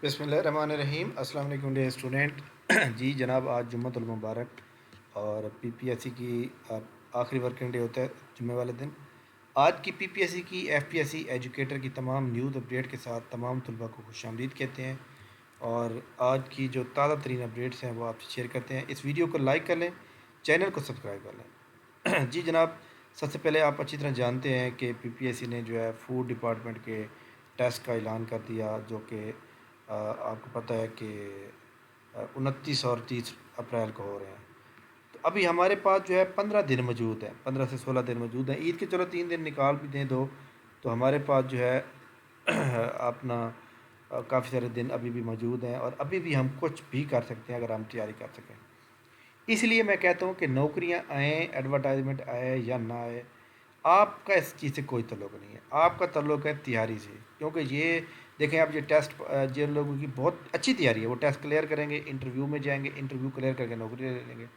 बिस्मिल्लाहिर्रहमानिर्रहीम। अस्सलाम वालेकुम डियर स्टूडेंट। जी जनाब, आज जुम्मतुल मुबारक और पीपीएससी की आखिरी वर्किंग डे होता है जुम्मे वाले दिन। आज की पीपीएससी की एफपीएससी एजुकेटर की तमाम न्यूज़ अपडेट के साथ तमाम तलबा को खुशामदीद कहते हैं और आज की जो ताज़ा तरीन अपडेट्स हैं वो आपसे शेयर करते हैं। इस वीडियो को लाइक कर लें, चैनल को सब्सक्राइब कर लें। जी जनाब, सबसे पहले आप अच्छी तरह जानते हैं कि पीपीएससी ने जो है फूड डिपार्टमेंट के टेस्ट का ऐलान कर दिया, जो कि आपको पता है कि 29 और 30 अप्रैल को हो रहे हैं। तो अभी हमारे पास जो है 15 दिन मौजूद है, 15 से 16 दिन मौजूद हैं। ईद के चलो 3 दिन निकाल भी दें दो, तो हमारे पास जो है अपना काफ़ी सारे दिन अभी भी मौजूद हैं और अभी भी हम कुछ भी कर सकते हैं अगर हम तैयारी कर सकें। इसलिए मैं कहता हूँ कि नौकरियाँ आएँ, एडवर्टाइजमेंट आए या ना आए, आपका इस चीज़ से कोई ताल्लुक़ नहीं है। आपका ताल्लुक़ है तैयारी से, क्योंकि ये देखें आप, ये टेस्ट जिन लोगों की बहुत अच्छी तैयारी है वो टेस्ट क्लियर करेंगे, इंटरव्यू में जाएंगे, इंटरव्यू क्लियर करके नौकरी ले लेंगे।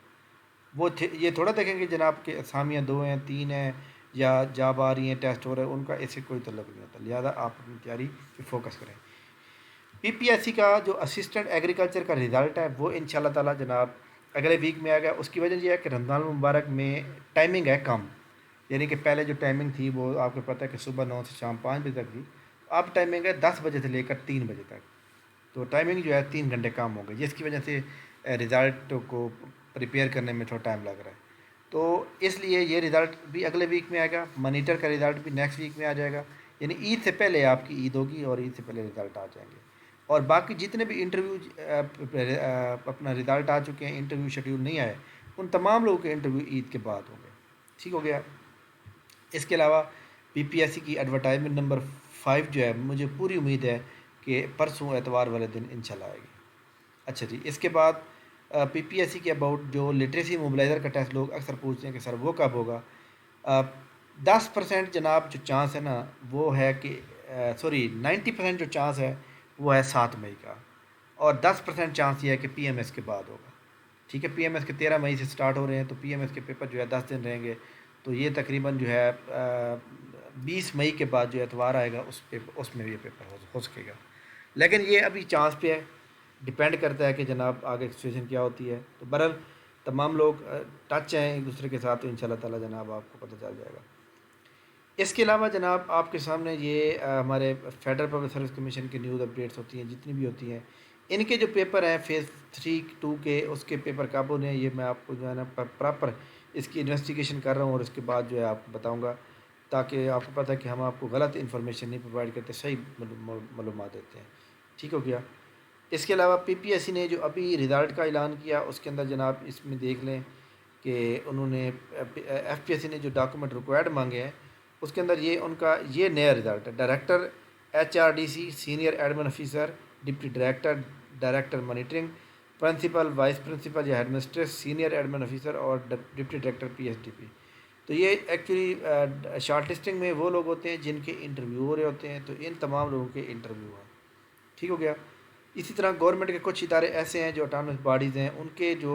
वो ये थोड़ा देखेंगे जनाब के असामियाँ 2 हैं, 3 हैं या जॉब आ रही हैं, टेस्ट हो रहा है, उनका इससे कोई ताल्लुक़ नहीं होता। लिहाजा आप अपनी तैयारी पे फोकस करें। पीपीएससी का जो असिस्टेंट एग्रीकल्चर का रिज़ल्ट है वो इंशाल्लाह ताला जनाब अगले वीक में आएगा। उसकी वजह यह है कि रमज़ान मुबारक में टाइमिंग है कम, यानी कि पहले जो टाइमिंग थी वो आपको पता है कि सुबह 9 से शाम 5 बजे तक थी। अब टाइमिंग है 10 बजे से लेकर 3 बजे तक, तो टाइमिंग जो है 3 घंटे कम हो गई, जिसकी वजह से रिज़ल्ट को प्रिपेयर करने में थोड़ा टाइम लग रहा है। तो इसलिए ये रिज़ल्ट भी अगले वीक में आएगा, मॉनिटर का रिज़ल्ट भी नेक्स्ट वीक में आ जाएगा, यानी ईद से पहले आपकी ईद होगी और ईद से पहले रिज़ल्ट आ जाएंगे। और बाकी जितने भी इंटरव्यू अपना रिज़ल्ट आ चुके हैं, इंटरव्यू शेड्यूल नहीं आए, उन तमाम लोगों के इंटरव्यू ईद के बाद होंगे। ठीक हो गया। इसके अलावा पीपीएससी की एडवर्टाइजमेंट नंबर 5 जो है, मुझे पूरी उम्मीद है कि परसों एतवार वाले दिन इंशाल्लाह आएगी। अच्छा जी, इसके बाद पीपीएससी के अबाउट जो लिटरेसी मोबिलाइज़र का टेस्ट लोग अक्सर पूछते हैं कि सर वो कब होगा। 10% जनाब जो चांस है ना वो है कि सॉरी 90% जो चांस है वो है 7 मई का, और 10% चांस ये है कि पीएमएस के बाद होगा। ठीक है, पीएमएस के 13 मई से स्टार्ट हो रहे हैं, तो पीएमएस के पेपर जो है 10 दिन रहेंगे, तो ये तकरीबन जो है 20 मई के बाद जो एतवार आएगा उसमें भी ये पेपर हो सकेगा। लेकिन ये अभी चांस पे है, डिपेंड करता है कि जनाब आगे सिचुएशन क्या होती है। तो बहरहाल तमाम लोग टच हैं एक दूसरे के साथ, तो इंशाल्लाह ताला जनाब आपको पता चल जाएगा। इसके अलावा जनाब आपके सामने ये हमारे फेडरल पब्लिक सर्विस कमीशन की न्यूज़ अपडेट्स होती हैं, जितनी भी होती हैं, इनके जो पेपर हैं फेज़ 3-2 के, उसके पेपर कब होने हैं ये मैं आपको जो है ना प्रॉपर इसकी इन्वेस्टिगेशन कर रहा हूँ और उसके बाद जो है आपको बताऊँगा, ताकि आपको पता है कि हम आपको गलत इन्फॉर्मेशन नहीं प्रोवाइड करते, सही मालूमात देते हैं। ठीक हो गया। इसके अलावा पीपीएससी ने जो अभी रिज़ल्ट का ऐलान किया उसके अंदर जनाब इसमें देख लें कि उन्होंने एफपीएससी ने जो डॉक्यूमेंट रिक्वायर्ड मांगे हैं उसके अंदर ये उनका ये नया रिज़ल्ट है। Director HRDC, senior admin officer, deputy director, director monitoring, principal, vice principal या हेडमिस्ट्रेस, सीनियर एडमिन ऑफिसर और डिप्टी डायरेक्टर पीएसडीपी। तो ये एक्चुअली शॉर्ट लिस्टिंग में वो लोग होते हैं जिनके इंटरव्यू हो रहे होते हैं, तो इन तमाम लोगों के इंटरव्यू हैं। ठीक हो गया। इसी तरह गवर्नमेंट के कुछ इदारे ऐसे हैं जो ऑटोनमस बॉडीज़ हैं, उनके जो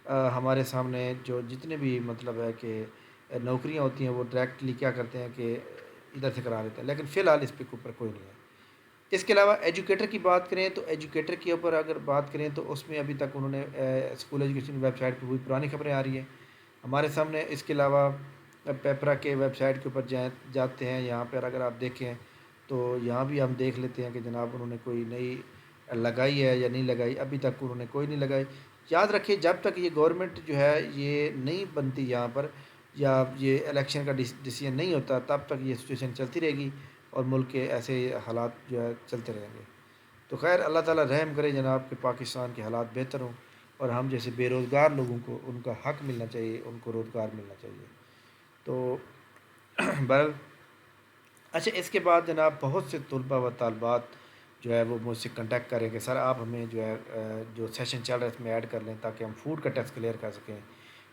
हमारे सामने जो जितने भी मतलब है कि नौकरियां होती हैं वो डायरेक्टली क्या करते हैं कि इधर से करा लेते हैं, लेकिन फ़िलहाल इस पे ऊपर कोई नहीं है। इसके अलावा एजुकेटर की बात करें तो एजुकेटर के ऊपर अगर बात करें तो उसमें अभी तक उन्होंने स्कूल एजुकेशन वेबसाइट पर वही पुरानी खबरें आ रही हैं हमारे सामने। इसके अलावा पेपरा के वेबसाइट के ऊपर जाते हैं, यहाँ पर अगर आप देखें तो यहाँ भी हम देख लेते हैं कि जनाब उन्होंने कोई नई लगाई है या नहीं लगाई, अभी तक उन्होंने कोई नहीं लगाई। याद रखिए जब तक ये गवर्नमेंट जो है ये नहीं बनती यहाँ पर, या ये इलेक्शन का डिसीजन नहीं होता, तब तक ये सिचुएशन चलती रहेगी और मुल्क के ऐसे हालात जो है चलते रहेंगे। तो खैर अल्लाह ताला रहम करे जनाब कि पाकिस्तान के हालात बेहतर हों और हम जैसे बेरोज़गार लोगों को उनका हक़ मिलना चाहिए, उनको रोज़गार मिलना चाहिए। तो बहरहाल अच्छा, इसके बाद जनाब बहुत से तलबा व तालबात जो है वो मुझसे कांटेक्ट करें कि सर आप हमें जो है जो सेशन चल रहा है इसमें ऐड कर लें ताकि हम फूड का टेस्ट क्लियर कर सकें,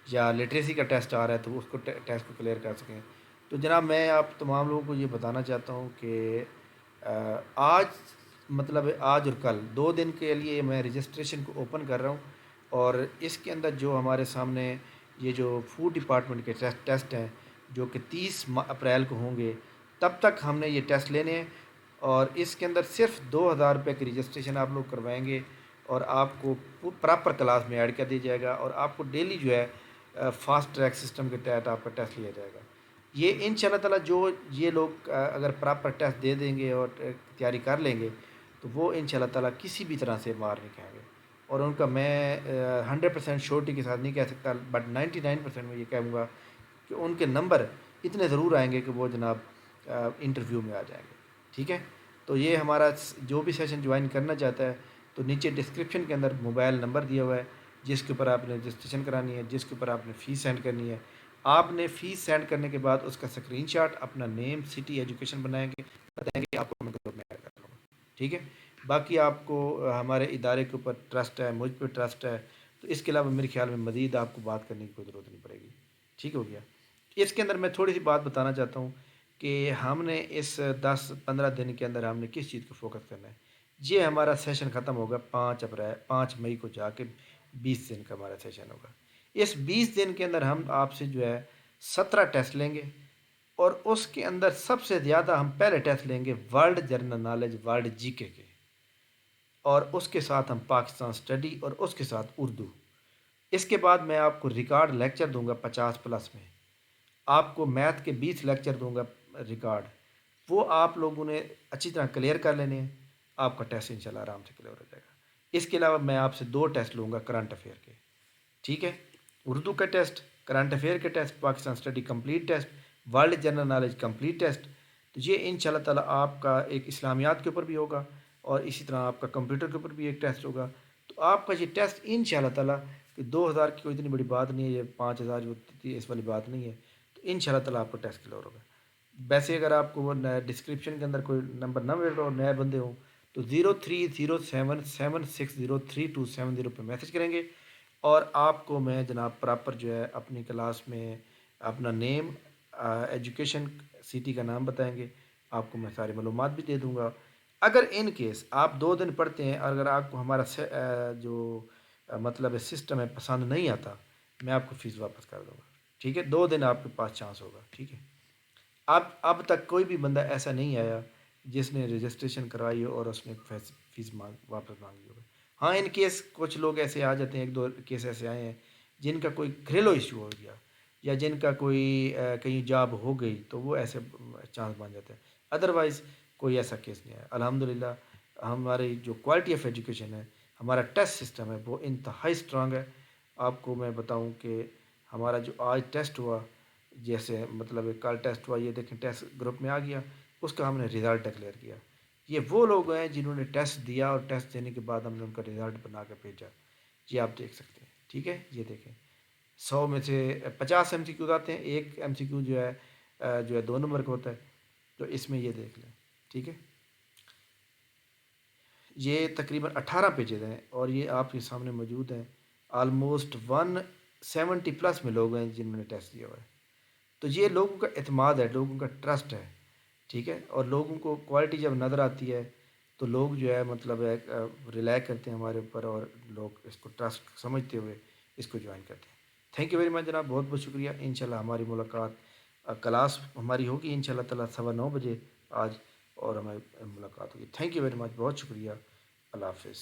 या लिटरेसी का टेस्ट आ रहा है तो उसको टेस्ट को क्लियर कर सकें। तो जनाब मैं आप तमाम लोगों को ये बताना चाहता हूँ कि आज मतलब आज और कल 2 दिन के लिए मैं रजिस्ट्रेशन को ओपन कर रहा हूँ, और इसके अंदर जो हमारे सामने ये जो फूड डिपार्टमेंट के टेस्ट हैं जो कि 30 अप्रैल को होंगे, तब तक हमने ये टेस्ट लेने हैं। اور اس کے اندر صرف 2,000 روپے کی رجسٹریشن آپ لوگ کروائیں گے اور آپ کو پراپر کلاس میں ایڈ کر دیا جائے گا اور آپ کو ڈیلی جو ہے فاسٹ ٹریک سسٹم کے تحت آپ کا ٹیسٹ لیا جائے گا. یہ ان شاء اللہ تعالیٰ جو یہ لوگ اگر پراپر ٹیسٹ دے دیں گے اور تیاری کر لیں گے تو وہ ان شاء اللہ تعالیٰ کسی بھی طرح سے مار نہیں کھائیں گے. اور ان کا میں 100% شورٹی کے ساتھ نہیں کہہ سکتا بٹ 99% میں یہ کہوں گا کہ ان کے نمبر اتنے ضرور آئیں گے کہ وہ جناب انٹرویو میں آ جائیں گے. ٹھیک ہے. تو یہ ہمارا جو بھی سیشن جوائن کرنا چاہتا ہے تو نیچے ڈسکرپشن کے اندر موبائل نمبر دیا ہوا ہے جس کے اوپر آپ نے رجسٹریشن کرانی ہے، جس کے اوپر آپ نے فیس سینڈ کرنی ہے. آپ نے فیس سینڈ کرنے کے بعد اس کا اسکرین شاٹ اپنا نیم سٹی ایجوکیشن بنائیں گے، بتائیں گے کہ آپ کو میں گروپ میں ایڈ کر لوں گا. ٹھیک ہے. باقی آپ کو ہمارے ادارے کے اوپر ٹرسٹ ہے، مجھ پہ ٹرسٹ ہے، تو اس کے علاوہ میرے خیال میں مزید آپ کو بات کرنے کی کوئی ضرورت نہیں پڑے گی. ٹھیک ہو گیا. اس کے اندر میں تھوڑی سی بات بتانا چاہتا ہوں کہ ہم نے اس 10-15 دن کے اندر ہم نے کس چیز کو فوکس کرنا ہے. یہ ہمارا سیشن ختم ہوگا 5 مئی کو جا کے 20 دن کا ہمارا سیشن ہوگا. اس 20 دن کے اندر ہم آپ سے جو ہے 17 ٹیسٹ لیں گے اور اس کے اندر سب سے زیادہ ہم پہلے ٹیسٹ لیں گے ورلڈ جنرل نالج، ورلڈ جی کے اور اس کے ساتھ ہم پاکستان اسٹڈی اور اس کے ساتھ اردو. اس کے بعد میں آپ کو ریکارڈ لیکچر دوں گا 50+ میں. آپ کو میتھ کے 20 لیکچر دوں گا ریکارڈ. وہ آپ لوگوں نے اچھی طرح کلیئر کر لینے ہیں. آپ کا ٹیسٹ انشاءاللہ آرام سے کلیئر ہو جائے گا. اس کے علاوہ میں آپ سے 2 ٹیسٹ لوں گا کرنٹ افیئر کے. ٹھیک ہے. اردو کا ٹیسٹ، کرنٹ افیئر کے test, Pakistan study complete test, world general knowledge complete test. تو یہ ان شاء اللہ تعالیٰ آپ کا ایک اسلامیات کے اوپر بھی ہوگا اور اسی طرح آپ کا کمپیوٹر کے اوپر بھی ایک ٹیسٹ ہوگا. تو آپ کا یہ ٹیسٹ ان شاء اللہ تعالیٰ کہ 2,000 کی کوئی اتنی بڑی بات نہیں ہے، یہ 5,000 جو تھی اس والی بات نہیں ہے. تو ان شاء اللہ تعالیٰ آپ کو ٹیسٹ کلیئر ہوگا. ویسے اگر آپ کو وہ ڈسکرپشن کے اندر کوئی نمبر نہ مل رہا اور نئے بندے ہوں تو 0307760327 پہ میسج کریں گے اور آپ کو میں جناب پراپر جو ہے اپنی کلاس میں اپنا نیم، ایجوکیشن سٹی کا نام بتائیں گے. آپ کو میں ساری معلومات بھی دے دوں گا. اگر ان کیس آپ 2 دن پڑھتے ہیں اور اگر آپ کو ہمارا جو مطلب ہے سسٹم ہے پسند نہیں آتا، میں آپ کو فیس واپس کر دوں گا. ٹھیک ہے. 2 دن آپ کے پاس چانس ہوگا. ٹھیک ہے. اب تک کوئی بھی بندہ ایسا نہیں آیا جس نے رجسٹریشن کرائی ہو اور اس نے فیس واپس مانگی ہوگا. ہاں ان کیس کچھ لوگ ایسے آ جاتے ہیں، 1-2 کیس ایسے آئے ہیں جن کا کوئی گھریلو ایشو ہو گیا یا جن کا کوئی کہیں جاب ہو گئی تو وہ ایسے چانس بن جاتے ہیں. ادروائز کوئی ایسا کیس نہیں ہے. الحمدللہ ہماری جو کوالٹی آف ایجوکیشن ہے، ہمارا ٹیسٹ سسٹم ہے، وہ انتہائی اسٹرانگ ہے. آپ کو میں بتاؤں کہ ہمارا جو آج ٹیسٹ ہوا، جیسے مطلب کل ٹیسٹ ہوا، یہ دیکھیں ٹیسٹ گروپ میں آ گیا، اس کا ہم نے رزلٹ ڈکلیئر کیا. یہ وہ لوگ ہیں جنہوں نے ٹیسٹ دیا اور ٹیسٹ دینے کے بعد ہم نے ان کا رزلٹ بنا کے بھیجا. یہ آپ دیکھ سکتے ہیں. ٹھیک ہے. یہ دیکھیں 100 میں سے 50 MCQs آتے ہیں، ایک MCQ جو ہے 2 نمبر کا ہوتا ہے. تو اس میں یہ دیکھ لیں. ٹھیک ہے. یہ تقریباً 18 پیجز ہیں اور یہ آپ کے سامنے موجود ہیں. آلموسٹ 170+ میں لوگ ہیں جنہوں نے ٹیسٹ دیا ہوا ہے. تو یہ لوگوں کا اعتماد ہے، لوگوں کا ٹرسٹ ہے. ٹھیک ہے. اور لوگوں کو کوالٹی جب نظر آتی ہے تو لوگ جو ہے مطلب ہے ریلائی کرتے ہیں ہمارے اوپر اور لوگ اس کو ٹرسٹ سمجھتے ہوئے اس کو جوائن کرتے ہیں. تھینک یو ویری مچ جناب. بہت بہت شکریہ. انشاءاللہ ہماری ملاقات کلاس ہماری ہوگی انشاءاللہ تعالیٰ 9:15 بجے آج اور ہماری ملاقات ہوگی. Thank you very much. بہت شکریہ. اللہ حافظ.